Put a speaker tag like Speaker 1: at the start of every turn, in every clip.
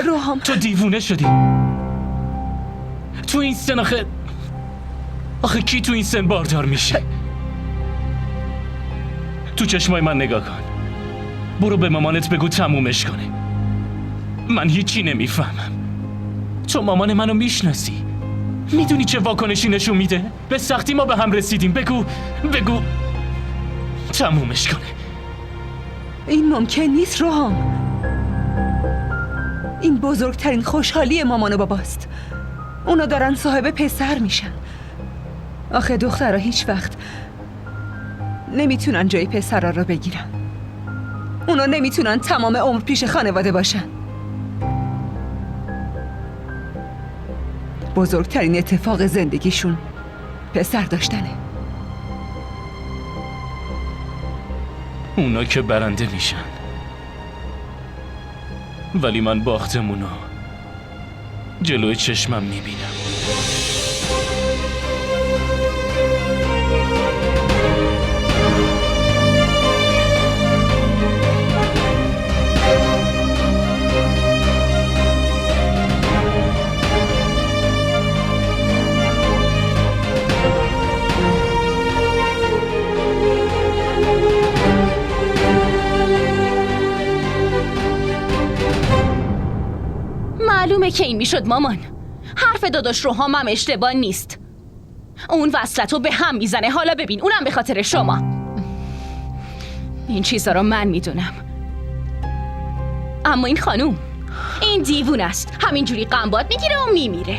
Speaker 1: روحام
Speaker 2: تو دیوونه شدی. تو این سن آخه کی تو این سن باردار میشه؟ تو چشمای من نگاه کن. برو به مامانت بگو تمومش کنه. من هیچی نمیفهمم. تو مامان منو میشناسی. میدونی چه واکنشی نشون میده؟ به سختی ما به هم رسیدیم. بگو تمومش کنه.
Speaker 1: این ممکن نیست روحام. این بزرگترین خوشحالی مامان و باباست. اونا دارن صاحب پسر میشن. آخه دخترها هیچ وقت نمیتونن جای پسرها رو بگیرن. اونا نمیتونن تمام عمر پیش خانواده باشن. بزرگترین اتفاق زندگیشون پسر داشتنه.
Speaker 2: اونا که برنده میشن، ولی من باختمونو جلوی چشمم میبینم.
Speaker 3: معلومه که این میشد مامان. حرف داداش روحام هم اشتباه نیست. اون وصلتو به هم میزنه. حالا ببین اونم به خاطر شما. این چیزا رو من میدونم، اما این خانوم، این دیوون است. همینجوری قنبات میگیره و میمیره.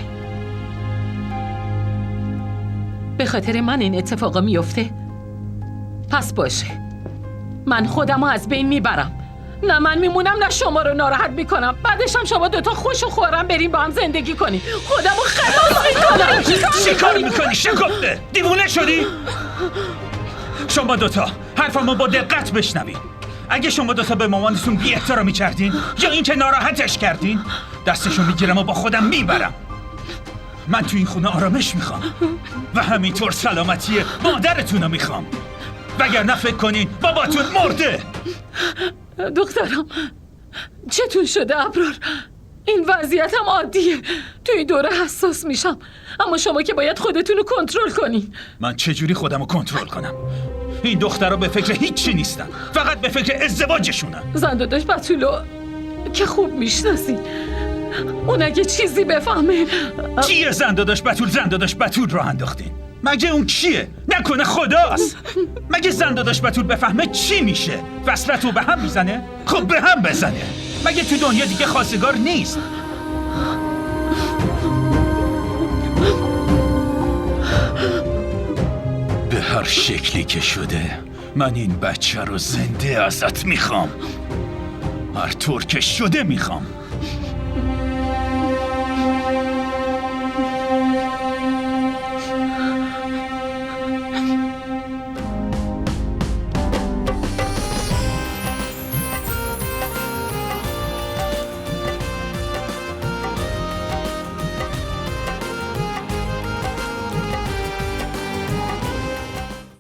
Speaker 4: به خاطر من این اتفاقا میفته؟ پس باشه، من خودمو از بین میبرم. نه من میمونم نه شما رو ناراحت میکنم. بعدش هم شما دوتا خوش و خورم بریم با هم زندگی کنیم. خودمو خلاص میکنم.
Speaker 5: چی کار میکنی شکفته؟ دیوونه شدی؟ شما دوتا حرفمو با دقت بشنوین. اگه شما دوتا به مامانتون بی احترامی کردین یا اینکه ناراحتش کردین، دستشو میگیرم و با خودم میبرم. من تو این خونه آرامش میخوام و همینطور سلامتی مادرتونو میخوام. وگرنه فکر کنین باباتون مرده.
Speaker 4: دخترم چتون شده ابرار؟ این وضعیتم عادیه. توی دوره حساس میشم، اما شما که باید خودتون رو کنترل کنین.
Speaker 5: من چجوری خودم رو کنترل کنم؟ این دخترها به فکر هیچی نیستن، فقط به فکر ازدواجشونن.
Speaker 4: زنداداش بتولو که خوب میشناسین، اون اگه چیزی بفهمه.
Speaker 5: چیه زنداداش بتول راه انداختین؟ مگه اون کیه؟ نکنه خداست؟ مگه زنداداش بتول بفهمه چی میشه؟ وصلتو به هم میزنه؟ خب به هم بزنه. مگه تو دنیا دیگه خواستگار نیست؟ به هر شکلی که شده من این بچه رو زنده ازت میخوام. هر طور که شده میخوام.